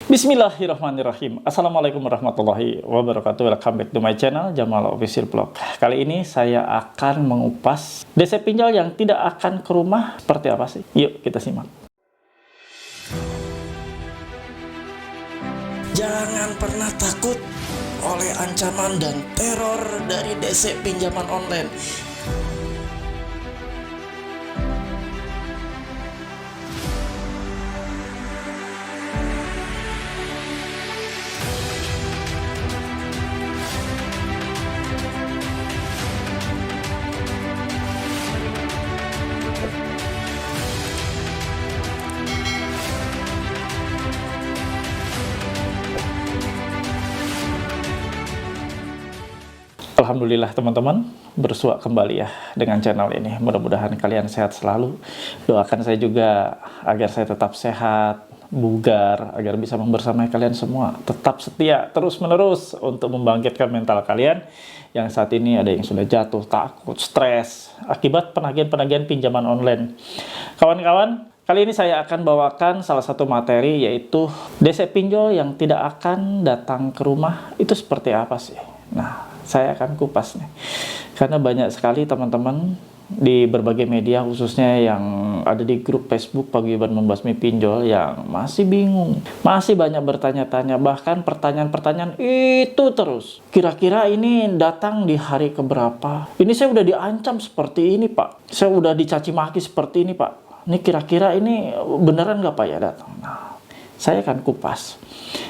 Bismillahirrahmanirrahim. Assalamualaikum warahmatullahi wabarakatuh. Welcome back to my channel Jamal Official Vlog. Kali ini saya akan mengupas DC pinjol yang tidak akan ke rumah seperti apa sih? Yuk kita simak. Jangan pernah takut oleh ancaman dan teror dari DC pinjaman online. Alhamdulillah teman-teman, bersua kembali ya dengan channel ini. Mudah-mudahan kalian sehat selalu. Doakan saya juga agar saya tetap sehat, bugar, agar bisa membersamai kalian semua. Tetap setia terus-menerus untuk membangkitkan mental kalian yang saat ini ada yang sudah jatuh, takut, stres akibat penagihan-penagihan pinjaman online. Kawan-kawan, kali ini saya akan bawakan salah satu materi, yaitu DC pinjol yang tidak akan datang ke rumah itu seperti apa sih? Nah, saya akan kupas nih, karena banyak sekali teman-teman di berbagai media, khususnya yang ada di grup Facebook Paguyuban Membasmi Pinjol, yang masih bingung, masih banyak bertanya-tanya, bahkan pertanyaan-pertanyaan itu terus. Kira-kira ini datang di hari keberapa? Ini saya udah diancam seperti ini Pak, saya udah dicaci maki seperti ini Pak. Ini kira-kira ini beneran nggak Pak ya datang? Nah, saya akan kupas.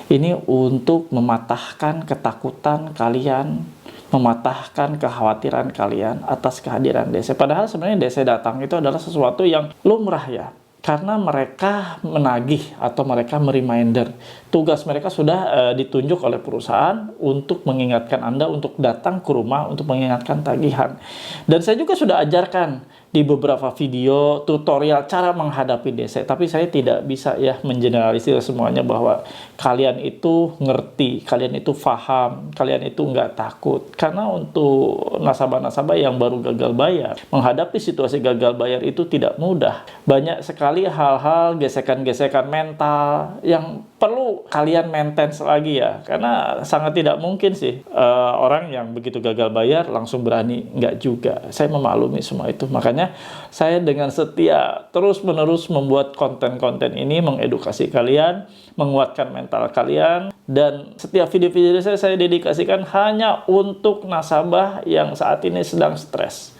Ini untuk mematahkan ketakutan kalian, mematahkan kekhawatiran kalian atas kehadiran DC. Padahal sebenarnya DC datang itu adalah sesuatu yang lumrah ya, karena mereka menagih atau mereka mereminder. Tugas mereka sudah ditunjuk oleh perusahaan untuk mengingatkan Anda untuk datang ke rumah untuk mengingatkan tagihan. Dan saya juga sudah ajarkan di beberapa video tutorial cara menghadapi DC, tapi saya tidak bisa ya mengeneralisir semuanya bahwa kalian itu ngerti, kalian itu paham, kalian itu nggak takut. Karena untuk nasabah-nasabah yang baru gagal bayar, menghadapi situasi gagal bayar itu tidak mudah. Banyak sekali hal-hal, gesekan-gesekan mental yang perlu kalian maintain lagi ya, karena sangat tidak mungkin sih orang yang begitu gagal bayar langsung berani, nggak juga. Saya memaklumi semua itu, makanya saya dengan setia terus-menerus membuat konten-konten ini, mengedukasi kalian, menguatkan mental kalian, dan setiap video-video saya dedikasikan hanya untuk nasabah yang saat ini sedang stres.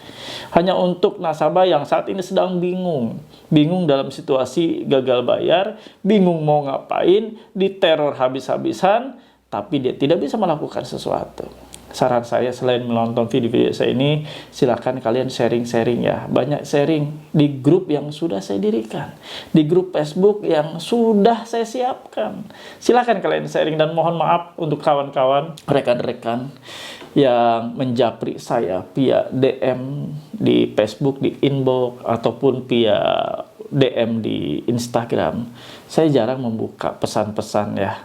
Hanya untuk nasabah yang saat ini sedang bingung dalam situasi gagal bayar, bingung mau ngapain, diteror habis-habisan, tapi dia tidak bisa melakukan sesuatu. Saran saya, selain menonton video-video saya ini, silakan kalian sharing-sharing ya. Banyak sharing di grup yang sudah saya dirikan, di grup Facebook yang sudah saya siapkan. Silakan kalian sharing, dan mohon maaf untuk kawan-kawan, rekan-rekan yang menjapri saya via DM di Facebook, di inbox, ataupun via DM di Instagram. Saya jarang membuka pesan-pesan ya.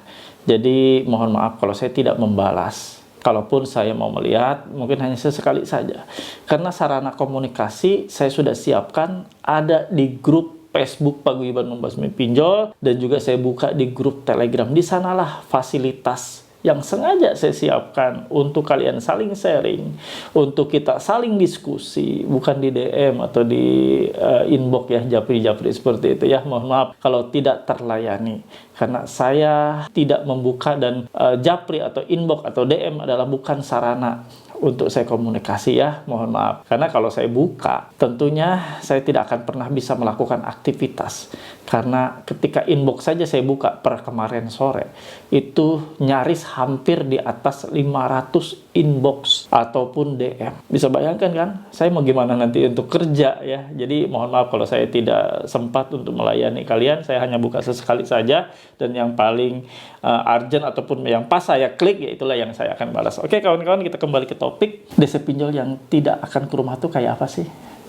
Jadi mohon maaf kalau saya tidak membalas. Kalaupun saya mau melihat, mungkin hanya sesekali saja. Karena sarana komunikasi saya sudah siapkan ada di grup Facebook Paguyuban Membasmi Pinjol, dan juga saya buka di grup Telegram. Di sanalah fasilitas yang sengaja saya siapkan untuk kalian saling sharing, untuk kita saling diskusi, bukan di DM atau di inbox ya, japri-japri seperti itu ya. Mohon maaf kalau tidak terlayani, karena saya tidak membuka, dan japri atau inbox atau DM adalah bukan sarana untuk saya komunikasi ya, mohon maaf. Karena kalau saya buka, tentunya saya tidak akan pernah bisa melakukan aktivitas. Karena ketika inbox saja saya buka per kemarin sore, itu nyaris hampir di atas 500 inbox ataupun DM. Bisa bayangkan kan, saya mau gimana nanti untuk kerja ya. Jadi mohon maaf kalau saya tidak sempat untuk melayani kalian. Saya hanya buka sesekali saja, dan yang paling urgent ataupun yang pas saya klik, ya itulah yang saya akan balas. Oke kawan-kawan, kita kembali ke topik. DC pinjol yang tidak akan ke rumah itu kayak apa sih?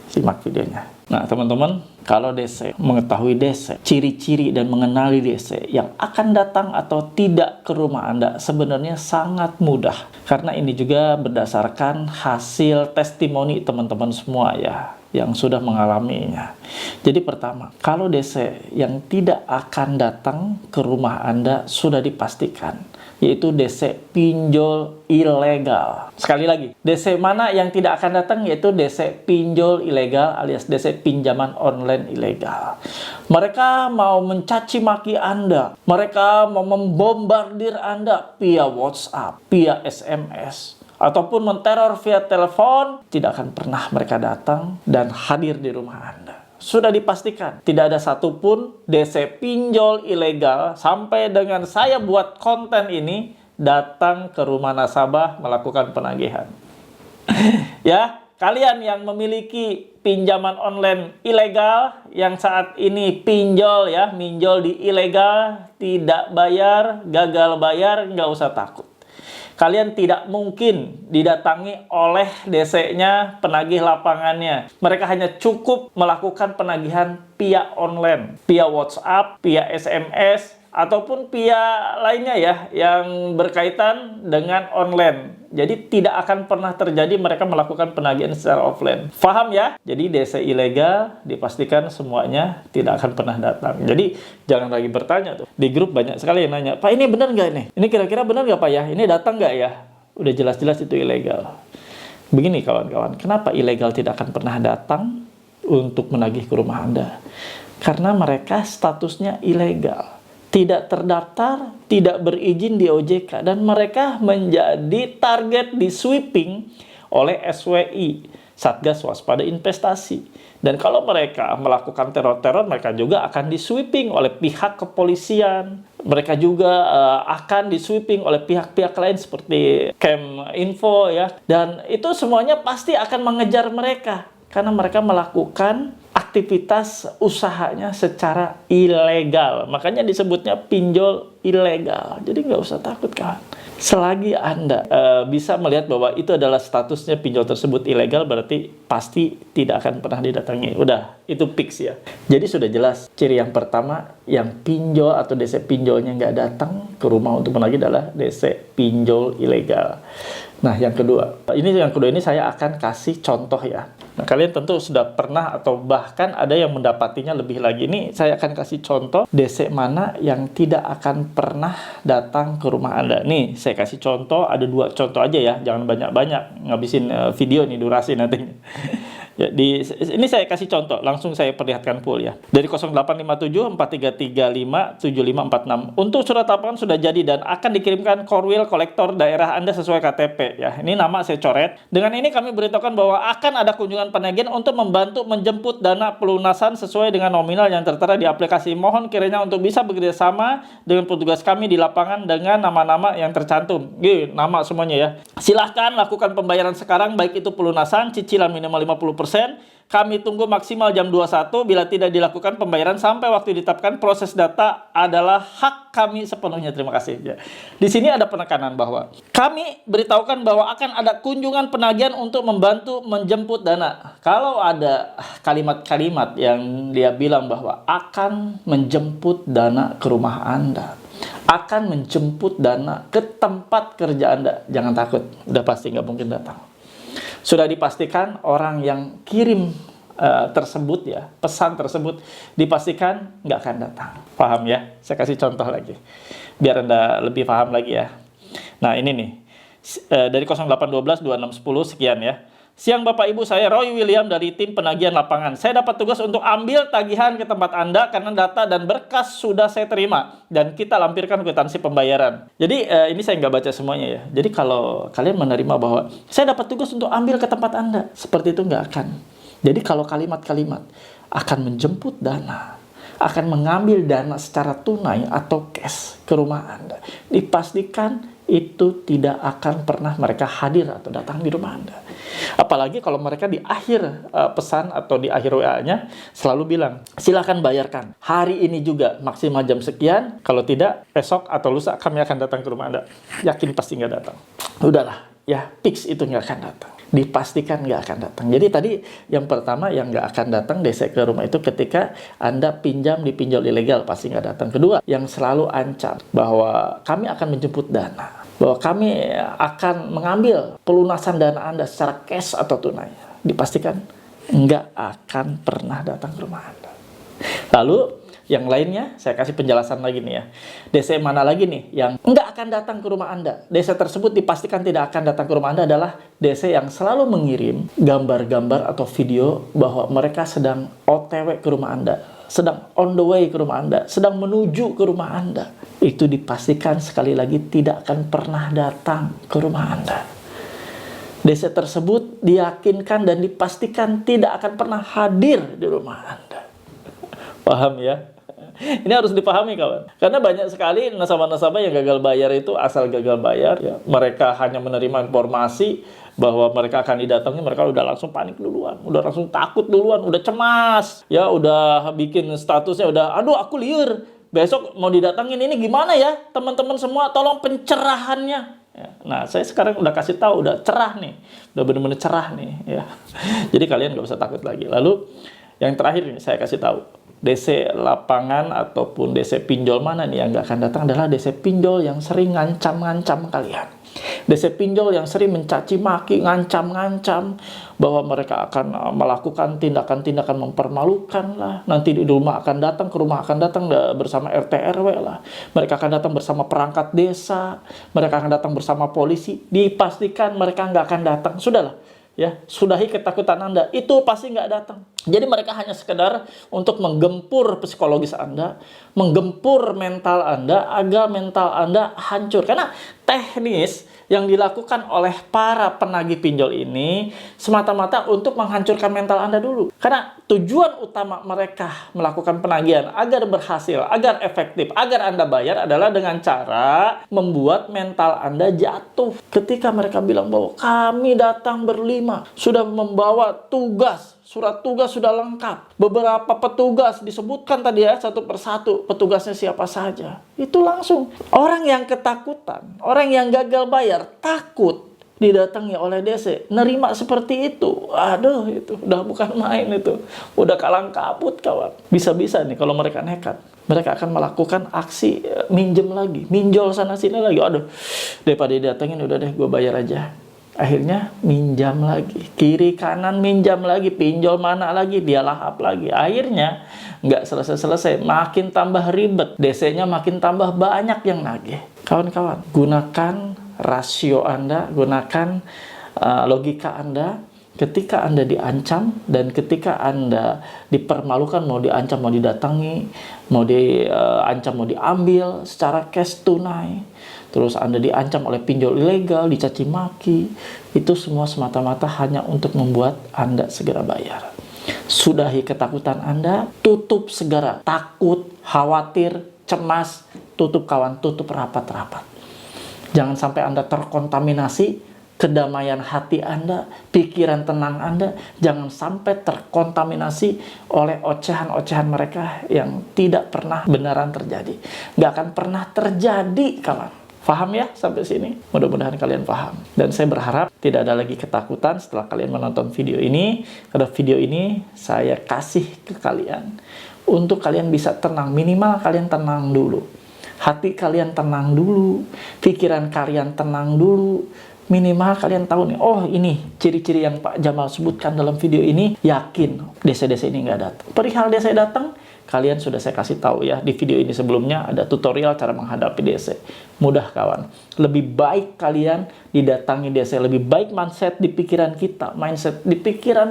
Simak videonya. Nah teman-teman, kalau DC, mengetahui DC, ciri-ciri dan mengenali DC yang akan datang atau tidak ke rumah Anda sebenarnya sangat mudah. Karena ini juga berdasarkan hasil testimoni teman-teman semua ya. yang sudah mengalaminya. Jadi pertama, kalau DC yang tidak akan datang ke rumah Anda sudah dipastikan, yaitu DC pinjol ilegal. Sekali lagi, DC mana yang tidak akan datang, yaitu DC pinjol ilegal alias DC pinjaman online ilegal. Mereka mau mencaci maki Anda, mereka mau membombardir Anda via WhatsApp, via SMS, ataupun menteror via telepon. Tidak akan pernah mereka datang dan hadir di rumah Anda. Sudah dipastikan, tidak ada satupun DC pinjol ilegal sampai dengan saya buat konten ini datang ke rumah nasabah melakukan penagihan. Ya, kalian yang memiliki pinjaman online ilegal yang saat ini pinjol ya, minjol di ilegal, tidak bayar, gagal bayar, nggak usah takut. Kalian tidak mungkin didatangi oleh DC-nya, penagih lapangannya. Mereka hanya cukup melakukan penagihan via online, via WhatsApp, via SMS, ataupun via lainnya ya, yang berkaitan dengan online. Jadi tidak akan pernah terjadi mereka melakukan penagihan secara offline. Paham ya? Jadi DC ilegal dipastikan semuanya tidak akan pernah datang. Jadi jangan lagi bertanya tuh. Di grup banyak sekali yang nanya, Pak ini benar nggak ini? Ini kira-kira benar nggak Pak ya? Ini datang nggak ya? Udah jelas-jelas itu ilegal. Begini kawan-kawan, kenapa ilegal tidak akan pernah datang untuk menagih ke rumah Anda? Karena mereka statusnya ilegal, tidak terdaftar, tidak berizin di OJK, dan mereka menjadi target di sweeping oleh SWI, Satgas Waspada Investasi. Dan kalau mereka melakukan teror-teror, mereka juga akan di sweeping oleh pihak kepolisian. Mereka juga akan di sweeping oleh pihak-pihak lain seperti Keminfo ya. Dan itu semuanya pasti akan mengejar mereka karena mereka melakukan aktivitas usahanya secara ilegal. Makanya disebutnya pinjol ilegal. Jadi nggak usah takut kawan. Selagi Anda bisa melihat bahwa itu adalah statusnya pinjol tersebut ilegal, berarti pasti tidak akan pernah didatangi. Udah, itu fix ya. Jadi sudah jelas, ciri yang pertama, yang pinjol atau DC pinjolnya nggak datang ke rumah untuk menagih adalah DC pinjol ilegal. Nah, yang kedua ini saya akan kasih contoh ya. Nah, kalian tentu sudah pernah atau bahkan ada yang mendapatinya lebih lagi. Ini saya akan kasih contoh DC mana yang tidak akan pernah datang ke rumah Anda. Nih, saya kasih contoh, ada 2 contoh aja ya. Jangan banyak-banyak, ngabisin video nih durasi nantinya. Ya, ini saya kasih contoh, langsung saya perlihatkan full ya. Dari 0857 4335 7546. Untuk surat laporan sudah jadi dan akan dikirimkan Korwil kolektor daerah Anda sesuai KTP ya. Ini nama saya coret. Dengan ini kami beritahukan bahwa akan ada kunjungan penagihan untuk membantu menjemput dana pelunasan sesuai dengan nominal yang tertera di aplikasi. Mohon kiranya untuk bisa bekerjasama dengan petugas kami di lapangan dengan nama-nama yang tercantum. Nama semuanya ya. Silahkan lakukan pembayaran sekarang, baik itu pelunasan, cicilan minimal 50%. Kami tunggu maksimal jam 21. Bila tidak dilakukan pembayaran sampai waktu ditetapkan, proses data adalah hak kami sepenuhnya. Terima kasih. Ya. Di sini ada penekanan bahwa kami beritahukan bahwa akan ada kunjungan penagihan untuk membantu menjemput dana. Kalau ada kalimat-kalimat yang dia bilang bahwa akan menjemput dana ke rumah Anda, akan menjemput dana ke tempat kerja Anda, jangan takut. Udah pasti nggak mungkin datang. Sudah dipastikan orang yang kirim tersebut ya, pesan tersebut dipastikan nggak akan datang. Paham ya? Saya kasih contoh lagi biar Anda lebih paham lagi ya. Nah ini nih dari 0812 2610 sekian ya. Siang Bapak Ibu, saya Roy William dari tim penagihan lapangan. Saya dapat tugas untuk ambil tagihan ke tempat Anda karena data dan berkas sudah saya terima dan kita lampirkan kwitansi pembayaran. Jadi ini saya nggak baca semuanya ya. Jadi kalau kalian menerima bahwa saya dapat tugas untuk ambil ke tempat Anda, seperti itu nggak akan. Jadi kalau kalimat-kalimat akan menjemput dana, akan mengambil dana secara tunai atau cash ke rumah Anda, dipastikan itu tidak akan pernah mereka hadir atau datang di rumah Anda. Apalagi kalau mereka di akhir pesan atau di akhir WA-nya selalu bilang, silakan bayarkan hari ini juga maksimal jam sekian, kalau tidak esok atau lusa kami akan datang ke rumah Anda. Yakin pasti nggak datang. Udahlah, ya fix itu nggak akan datang. Dipastikan nggak akan datang. Jadi tadi yang pertama yang nggak akan datang DC ke rumah itu ketika Anda pinjam di pinjol ilegal, pasti nggak datang. Kedua, yang selalu ancam bahwa kami akan menjemput dana, bahwa kami akan mengambil pelunasan dana Anda secara cash atau tunai, dipastikan nggak akan pernah datang ke rumah Anda. Lalu yang lainnya, saya kasih penjelasan lagi nih ya. DC mana lagi nih yang nggak akan datang ke rumah Anda? DC tersebut dipastikan tidak akan datang ke rumah Anda adalah DC yang selalu mengirim gambar-gambar atau video bahwa mereka sedang OTW ke rumah Anda, sedang on the way ke rumah Anda, sedang menuju ke rumah Anda. Itu dipastikan sekali lagi tidak akan pernah datang ke rumah Anda. DC tersebut diyakinkan dan dipastikan tidak akan pernah hadir di rumah Anda. Paham ya? Ini harus dipahami kawan. Karena banyak sekali nasabah-nasabah yang gagal bayar itu asal gagal bayar. Ya. Mereka hanya menerima informasi bahwa mereka akan didatangi, mereka udah langsung panik duluan. Udah langsung takut duluan, udah cemas. Ya udah bikin statusnya, udah aduh aku liur. Besok mau didatangin ini gimana ya? Teman-teman semua tolong pencerahannya. Ya. Nah saya sekarang udah kasih tahu, udah cerah nih. Udah bener-bener cerah nih. Ya. Jadi kalian gak usah takut lagi. Lalu yang terakhir nih saya kasih tahu. DC lapangan ataupun DC pinjol mana nih yang nggak akan datang adalah DC pinjol yang sering ngancam-ngancam kalian. DC pinjol yang sering mencaci maki, ngancam-ngancam bahwa mereka akan melakukan tindakan-tindakan mempermalukan lah. Nanti di rumah akan datang, ke rumah akan datang bersama RT RW lah. Mereka akan datang bersama perangkat desa, mereka akan datang bersama polisi. Dipastikan mereka nggak akan datang. Sudahlah. Ya, sudahi ketakutan Anda, itu pasti nggak datang. Jadi mereka hanya sekedar untuk menggempur psikologis Anda, menggempur mental Anda agar mental Anda hancur. Karena teknis yang dilakukan oleh para penagih pinjol ini semata-mata untuk menghancurkan mental Anda dulu. Karena tujuan utama mereka melakukan penagihan agar berhasil, agar efektif, agar Anda bayar adalah dengan cara membuat mental Anda jatuh. Ketika mereka bilang bahwa kami datang berlima, sudah membawa tugas, surat tugas sudah lengkap. Beberapa petugas disebutkan tadi ya, satu persatu petugasnya siapa saja. Itu langsung orang yang ketakutan, orang yang gagal bayar, takut didatangi oleh DC, nerima seperti itu. Aduh, itu udah bukan main itu. Udah kalang kabut kawan. Bisa-bisa nih kalau mereka nekat, mereka akan melakukan aksi minjem lagi, minjol sana sini lagi. Aduh, daripada didatengin udah deh gue bayar aja. Akhirnya minjam lagi, kiri kanan minjam lagi, pinjol mana lagi, dia lahap lagi. Akhirnya nggak selesai-selesai, makin tambah ribet, DC-nya makin tambah banyak yang nagih. Kawan-kawan, gunakan rasio Anda, gunakan logika Anda. Ketika Anda diancam dan ketika Anda dipermalukan, mau diancam, mau didatangi, mau diancam, mau diambil secara cash tunai, terus Anda diancam oleh pinjol ilegal, dicaci maki, itu semua semata-mata hanya untuk membuat Anda segera bayar. Sudahi ketakutan Anda, tutup segera takut, khawatir, cemas, tutup kawan, tutup rapat-rapat. Jangan sampai Anda terkontaminasi kedamaian hati Anda, pikiran tenang Anda, jangan sampai terkontaminasi oleh ocehan-ocehan mereka yang tidak pernah beneran terjadi. Nggak akan pernah terjadi, kawan. Paham ya sampai sini? Mudah-mudahan kalian paham. Dan saya berharap tidak ada lagi ketakutan setelah kalian menonton video ini. Karena video ini saya kasih ke kalian untuk kalian bisa tenang. Minimal kalian tenang dulu. Hati kalian tenang dulu. Pikiran kalian tenang dulu. Minimal kalian tahu nih, oh ini ciri-ciri yang Pak Jamal sebutkan dalam video ini, yakin DC-DC ini nggak datang. Perihal DC datang, kalian sudah saya kasih tahu ya, di video ini sebelumnya ada tutorial cara menghadapi DC. Mudah kawan, lebih baik kalian didatangi DC, lebih baik mindset di pikiran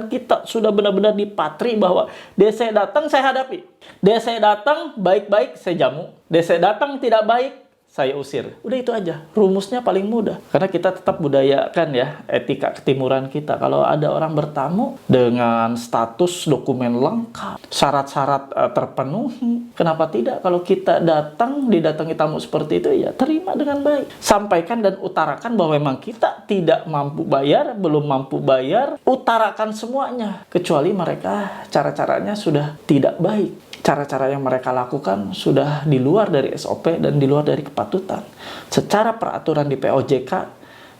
kita sudah benar-benar dipatri bahwa DC datang saya hadapi. DC datang baik-baik saya jamu, DC datang tidak baik saya usir. Udah itu aja. Rumusnya paling mudah. Karena kita tetap budayakan ya etika ketimuran kita. Kalau ada orang bertamu dengan status dokumen lengkap, syarat-syarat terpenuhi, kenapa tidak? Kalau kita datang, didatangi tamu seperti itu, ya terima dengan baik. Sampaikan dan utarakan bahwa memang kita tidak mampu bayar, belum mampu bayar. Utarakan semuanya. Kecuali mereka cara-caranya sudah tidak baik. Cara-cara yang mereka lakukan sudah di luar dari SOP dan di luar dari kepatutan. Secara peraturan di POJK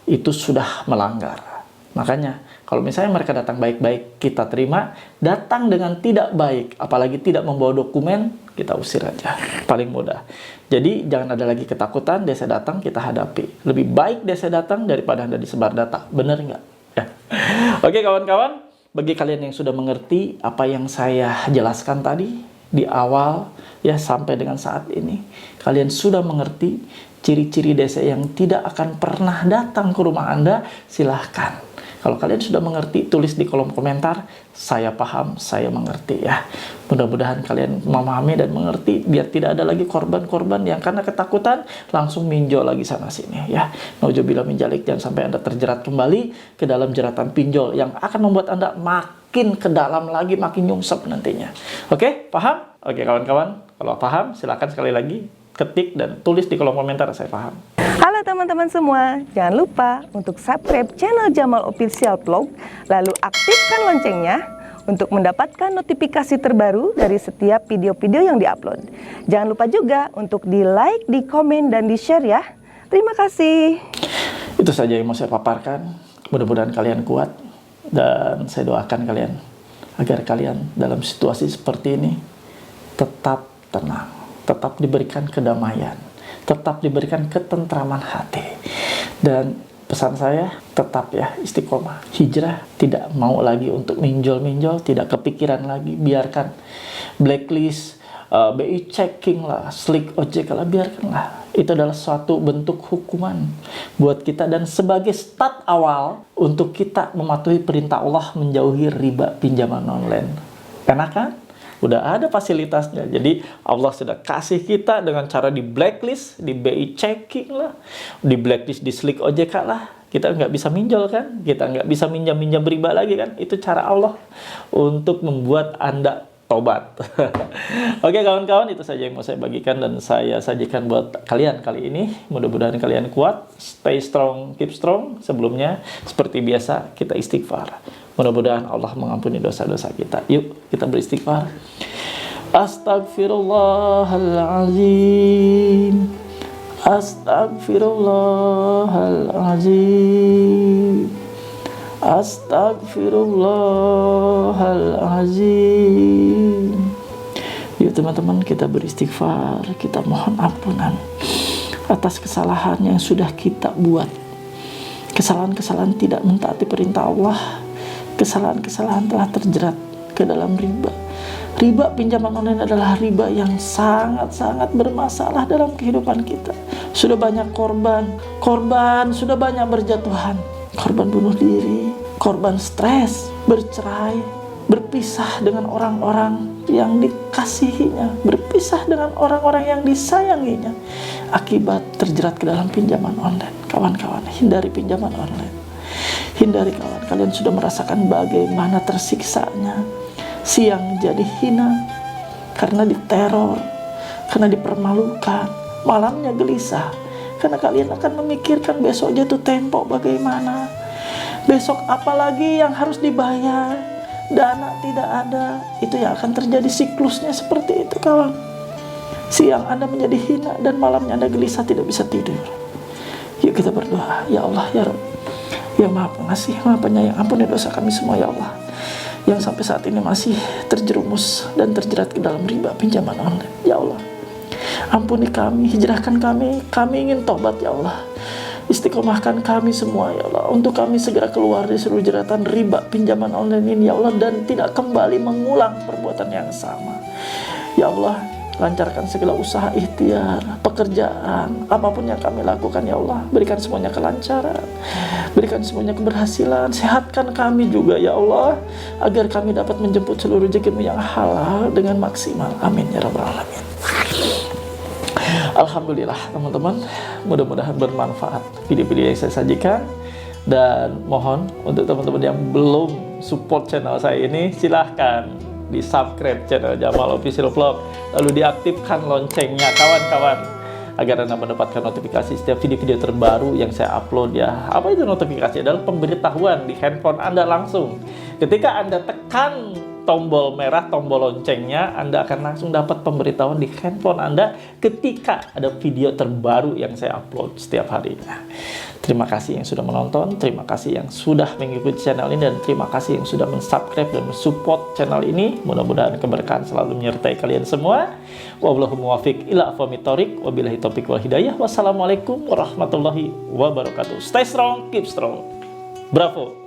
itu sudah melanggar. Makanya kalau misalnya mereka datang baik-baik, kita terima. Datang dengan tidak baik, apalagi tidak membawa dokumen, kita usir aja. Paling mudah. Jadi jangan ada lagi ketakutan, DC datang kita hadapi. Lebih baik DC datang daripada Anda disebar data. Bener nggak? Ya. Oke kawan-kawan. bagi kalian yang sudah mengerti apa yang saya jelaskan tadi di awal ya sampai dengan saat ini, kalian sudah mengerti ciri-ciri DC yang tidak akan pernah datang ke rumah Anda, silahkan. Kalau kalian sudah mengerti, tulis di kolom komentar, saya paham, saya mengerti ya. Mudah-mudahan kalian memahami dan mengerti, biar tidak ada lagi korban-korban yang karena ketakutan langsung minjol lagi sana-sini ya. Nauzubillah min dzalik, jangan sampai Anda terjerat kembali ke dalam jeratan pinjol yang akan membuat Anda makin ke dalam lagi, makin nyungsep nantinya. Oke, paham? Oke kawan-kawan, kalau paham silahkan sekali lagi ketik dan tulis di kolom komentar, saya paham. Halo teman-teman semua, jangan lupa untuk subscribe channel Jamal Official Vlog, lalu aktifkan loncengnya untuk mendapatkan notifikasi terbaru dari setiap video-video yang diupload. Jangan lupa juga untuk di like, di komen, dan di share ya. Terima kasih. Itu saja yang mau saya paparkan. Mudah-mudahan kalian kuat dan saya doakan kalian agar kalian dalam situasi seperti ini tetap tenang, tetap diberikan kedamaian, tetap diberikan ketentraman hati. Dan pesan saya tetap ya istiqomah, hijrah, tidak mau lagi untuk minjol-minjol, tidak kepikiran lagi, biarkan blacklist, BI checking lah, slick OJK lah, biarkanlah. Itu adalah suatu bentuk hukuman buat kita dan sebagai start awal untuk kita mematuhi perintah Allah menjauhi riba pinjaman online. Enak kan? Udah ada fasilitasnya. Jadi Allah sudah kasih kita dengan cara di blacklist, di BI checking lah, di blacklist, di slick OJK lah. Kita nggak bisa minjol kan? Kita nggak bisa minjam-minjam riba lagi kan? Itu cara Allah untuk membuat Anda tobat. Oke kawan-kawan, itu saja yang mau saya bagikan dan saya sajikan buat kalian kali ini. Mudah-mudahan kalian kuat, stay strong, keep strong. Sebelumnya, seperti biasa, kita istighfar. Mudah-mudahan Allah mengampuni dosa-dosa kita. Yuk, kita beristighfar. Astaghfirullahaladzim. Astaghfirullahaladzim. Astaghfirullahaladzim. Yuk teman-teman, kita beristighfar, kita mohon ampunan atas kesalahan yang sudah kita buat. Kesalahan-kesalahan tidak mentaati perintah Allah. Kesalahan-kesalahan telah terjerat ke dalam riba. Riba pinjaman online adalah riba yang sangat-sangat bermasalah dalam kehidupan kita. Sudah banyak korban, sudah banyak berjatuhan. Korban bunuh diri, korban stres, bercerai, berpisah dengan orang-orang yang dikasihinya, berpisah dengan orang-orang yang disayanginya akibat terjerat ke dalam pinjaman online. Kawan-kawan, hindari pinjaman online. Hindari kawan, kalian sudah merasakan bagaimana tersiksanya siang jadi hina karena diteror, karena dipermalukan, malamnya gelisah karena kalian akan memikirkan besok jatuh tempo bagaimana, besok apalagi yang harus dibayar, dana tidak ada. Itu yang akan terjadi, siklusnya seperti itu kawan. Siang Anda menjadi hina dan malamnya Anda gelisah tidak bisa tidur. Yuk kita berdoa, ya Allah ya Rabb, yang Maha Pengasih, Maha Penyayang, ampuni dosa kami semua ya Allah, yang sampai saat ini masih terjerumus dan terjerat ke dalam riba pinjaman online. Ya Allah, ampuni kami, hijrahkan kami ingin tobat ya Allah. Istiqomahkan kami semua ya Allah, untuk kami segera keluar dari seluruh jeratan riba pinjaman online ini ya Allah, dan tidak kembali mengulang perbuatan yang sama. Ya Allah, lancarkan segala usaha ikhtiar, pekerjaan, apapun yang kami lakukan ya Allah. Berikan semuanya kelancaran, berikan semuanya keberhasilan. Sehatkan kami juga ya Allah, agar kami dapat menjemput seluruh rezeki-Mu yang halal dengan maksimal. Amin ya rabbal alamin. Alhamdulillah teman-teman, mudah-mudahan bermanfaat video-video yang saya sajikan. Dan mohon untuk teman-teman yang belum support channel saya ini, silahkan di subscribe channel Jamal Official Vlog, lalu diaktifkan loncengnya kawan-kawan, agar Anda mendapatkan notifikasi setiap video-video terbaru yang saya upload ya. Apa itu notifikasi? Adalah pemberitahuan di handphone Anda langsung. Ketika Anda tekan tombol merah, tombol loncengnya, Anda akan langsung dapat pemberitahuan di handphone Anda ketika ada video terbaru yang saya upload setiap harinya. Terima kasih yang sudah menonton, terima kasih yang sudah mengikuti channel ini, dan terima kasih yang sudah mensubscribe dan mensupport channel ini. Mudah-mudahan keberkahan selalu menyertai kalian semua. Wallahu muwaffiq ila aqwamit thoriq, wabillahi taufiq wal hidayah. Wassalamualaikum warahmatullahi wabarakatuh. Stay strong, keep strong. Bravo.